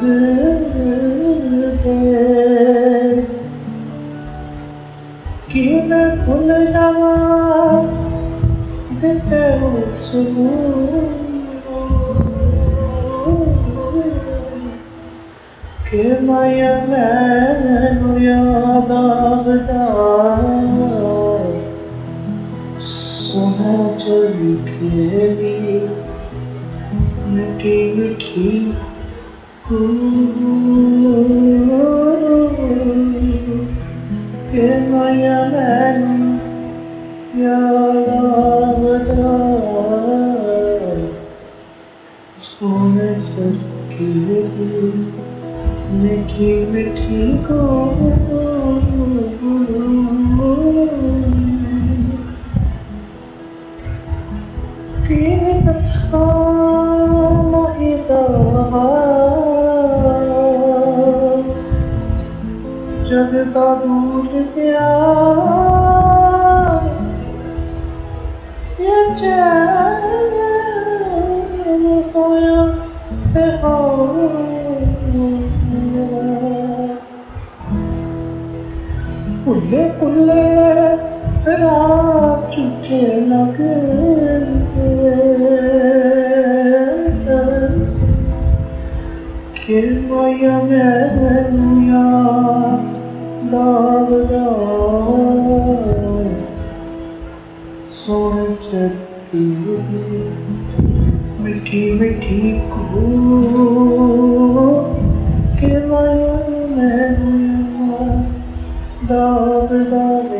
लगते कि मैं भूल जावा देते हो सुकून कि माया मैनू याद आवदा सोना चोरी खेली मिठी मिठी कि माया मैनू याद आवदा सोना चोरी खेली मिठी मिठी कि दसाहिदा जग दा भूल गया ये चैन होया पुल्ले पुल्ले रात झूठे लगते कि माया मैनू याद आवदा सोने चली मिठी मिठी कि माया मैनू याद आवदा